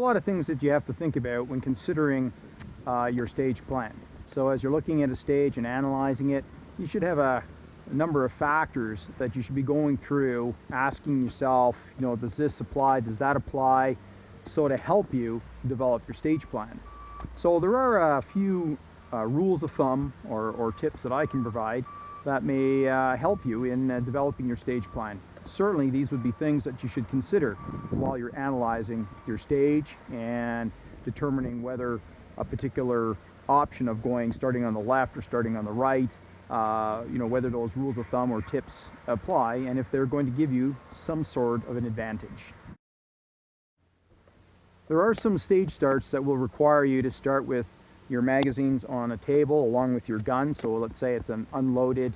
lot of things that you have to think about when considering your stage plan. So as you're looking at a stage and analyzing it, you should have a number of factors that you should be going through, asking yourself, does this apply, does that apply, so to help you develop your stage plan. So there are a few rules of thumb or tips that I can provide that may help you in developing your stage plan. Certainly these would be things that you should consider while you're analyzing your stage and determining whether a particular option of starting on the left or starting on the right, whether those rules of thumb or tips apply, and if they're going to give you some sort of an advantage. There are some stage starts that will require you to start with your magazines on a table along with your gun. So let's say it's an unloaded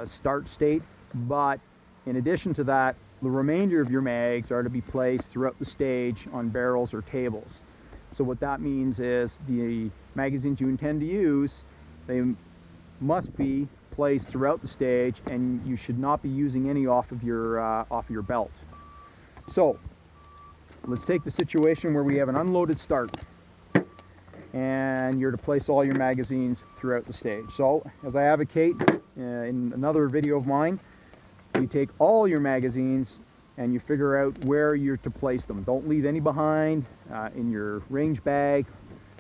start state, but in addition to that, the remainder of your mags are to be placed throughout the stage on barrels or tables. So what that means is the magazines you intend to use, they must be placed throughout the stage, and you should not be using any off of your belt. So let's take the situation where we have an unloaded start and you're to place all your magazines throughout the stage. So as I advocate in another video of mine, you take all your magazines and you figure out where you're to place them. Don't leave any behind in your range bag,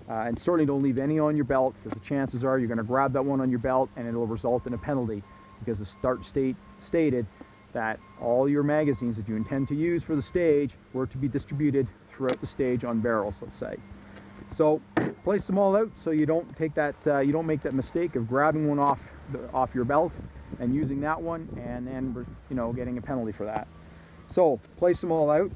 and certainly don't leave any on your belt, because the chances are you're going to grab that one on your belt and it'll result in a penalty, because the start state stated that all your magazines that you intend to use for the stage were to be distributed throughout the stage on barrels, let's say. So place them all out so you don't take that, you don't make that mistake of grabbing one off your belt and using that one and then getting a penalty for that. So place them all out.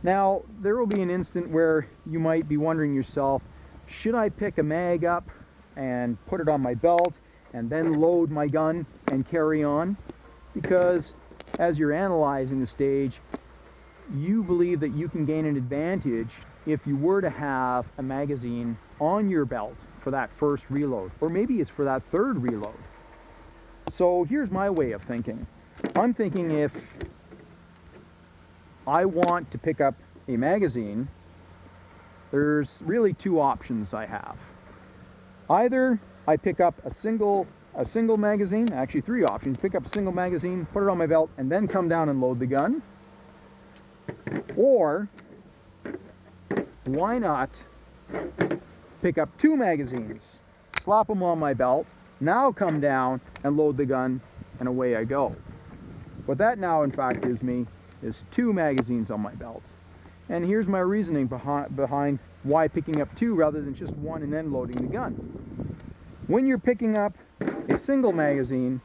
Now there will be an instant where you might be wondering yourself, should I pick a mag up and put it on my belt and then load my gun and carry on? Because as you're analyzing the stage, you believe that you can gain an advantage if you were to have a magazine on your belt for that first reload, or maybe it's for that third reload. So here's my way of thinking. I'm thinking, if I want to pick up a magazine, there's really two options I have. Either I pick up a single magazine, actually three options: pick up a single magazine, put it on my belt, and then come down and load the gun. Or why not pick up two magazines, slap them on my belt, now come down and load the gun, and away I go. What that now in fact gives me is two magazines on my belt. And here's my reasoning behind why picking up two rather than just one and then loading the gun. When you're picking up a single magazine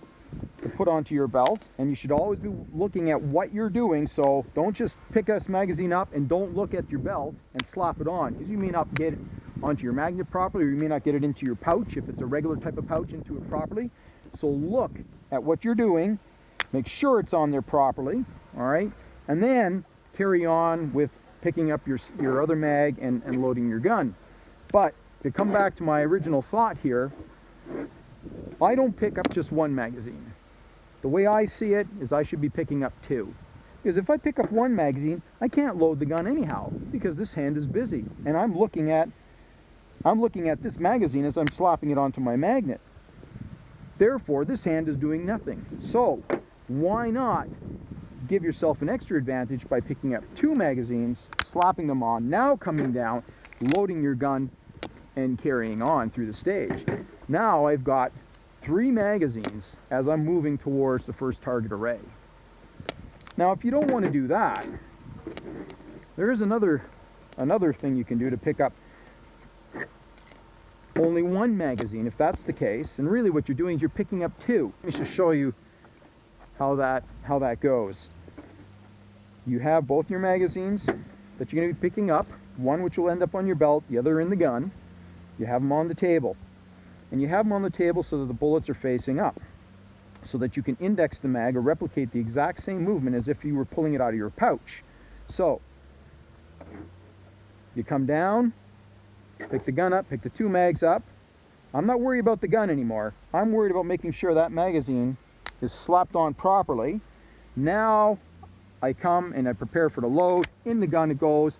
to put onto your belt, and you should always be looking at what you're doing, so don't just pick this magazine up and don't look at your belt and slap it on, because you may not get it onto your magnet properly, or you may not get it into your pouch if it's a regular type of pouch, into it properly. So look at what you're doing, make sure it's on there properly, all right, and then carry on with picking up your other mag and loading your gun. But to come back to my original thought here, I don't pick up just one magazine. The way I see it is I should be picking up two. Because if I pick up one magazine, I can't load the gun anyhow, because this hand is busy and I'm looking at this magazine as I'm slapping it onto my magnet. Therefore, this hand is doing nothing. So why not give yourself an extra advantage by picking up two magazines, slapping them on, now coming down, loading your gun, and carrying on through the stage. Now I've got three magazines as I'm moving towards the first target array. Now if you don't want to do that, there is another thing you can do to pick up only one magazine, if that's the case. And really what you're doing is you're picking up two. Let me just show you how that goes. You have both your magazines that you're going to be picking up, one which will end up on your belt, the other in the gun. You have them on the table. And you have them on the table so that the bullets are facing up, so that you can index the mag or replicate the exact same movement as if you were pulling it out of your pouch. So you come down, pick the gun up, pick the two mags up. I'm not worried about the gun anymore. I'm worried about making sure that magazine is slapped on properly. Now I come and I prepare for the load. In the gun it goes.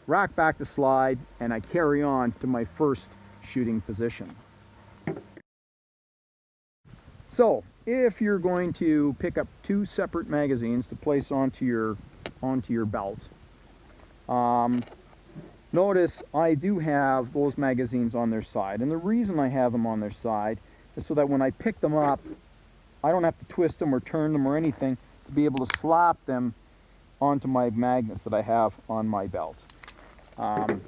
rack back the slide, and I carry on to my first shooting position. So if you're going to pick up two separate magazines to place onto your belt, notice I do have those magazines on their side, and the reason I have them on their side is so that when I pick them up, I don't have to twist them or turn them or anything to be able to slap them onto my magnets that I have on my belt.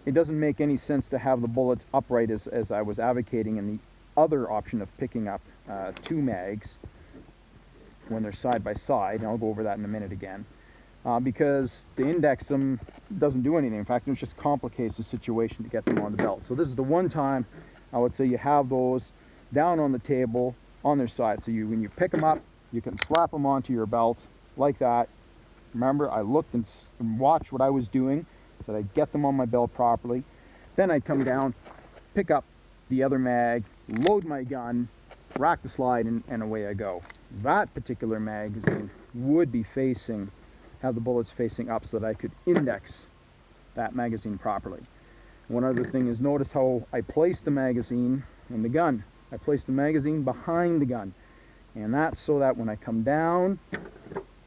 It doesn't make any sense to have the bullets upright as I was advocating in the other option of picking up two mags when they're side by side, and I'll go over that in a minute again, because the index doesn't do anything. In fact, it just complicates the situation to get them on the belt. So this is the one time I would say you have those down on the table on their side. So when you pick them up, you can slap them onto your belt like that. Remember, I looked and watched what I was doing so that I get them on my belt properly. Then I'd come down, pick up the other mag, load my gun, rack the slide, and away I go. That particular magazine would be have the bullets facing up so that I could index that magazine properly. One other thing is, notice how I place the magazine in the gun. I place the magazine behind the gun, and that's so that when I come down,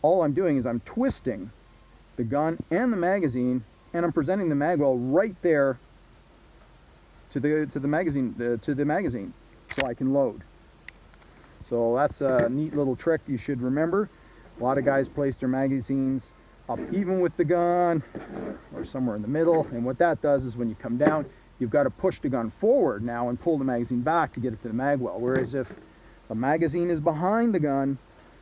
all I'm doing is I'm twisting the gun and the magazine, and I'm presenting the mag well right there to the magazine, so I can load. So that's a neat little trick you should remember. A lot of guys place their magazines up even with the gun or somewhere in the middle, and what that does is when you come down, you've got to push the gun forward now and pull the magazine back to get it to the mag well. Whereas if the magazine is behind the gun,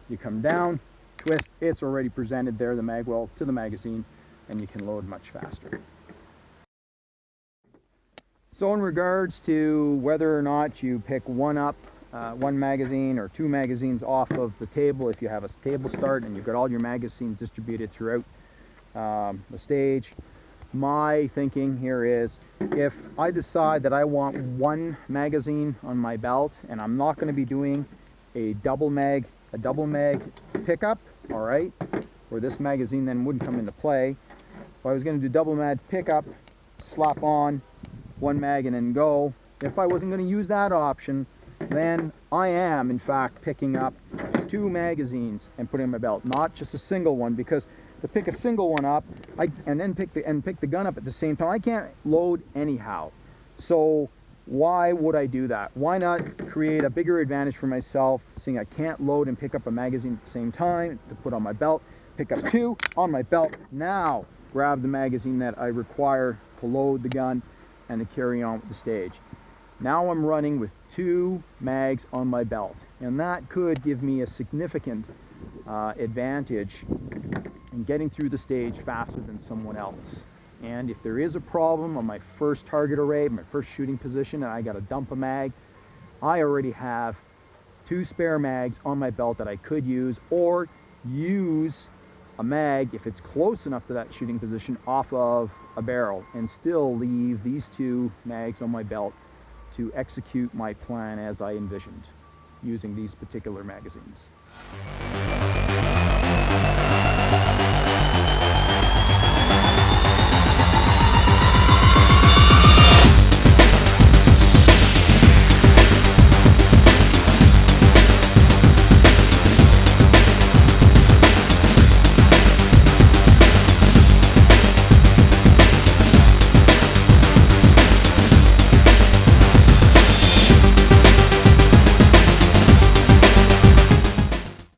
you come down, twist, it's already presented there, the mag well to the magazine, and you can load much faster. So in regards to whether or not you pick one magazine or two magazines off of the table, if you have a table start and you've got all your magazines distributed throughout the stage, my thinking here is, if I decide that I want one magazine on my belt and I'm not going to be doing a double mag pickup, all right, where this magazine then wouldn't come into play. If I was going to do double mag pickup, slap on one mag and then go, if I wasn't going to use that option, then I am in fact picking up two magazines and putting in my belt, not just a single one, because to pick a single one up and then pick the gun up at the same time, I can't load anyhow. So why would I do that? Why not create a bigger advantage for myself, seeing I can't load and pick up a magazine at the same time, to put on my belt, pick up two on my belt, now grab the magazine that I require to load the gun and to carry on with the stage. Now I'm running with two mags on my belt, and that could give me a significant advantage in getting through the stage faster than someone else. And if there is a problem on my first target array, my first shooting position, and I got to dump a mag, I already have two spare mags on my belt that I could use, or use a mag, if it's close enough to that shooting position, off of a barrel, and still leave these two mags on my belt to execute my plan as I envisioned, using these particular magazines.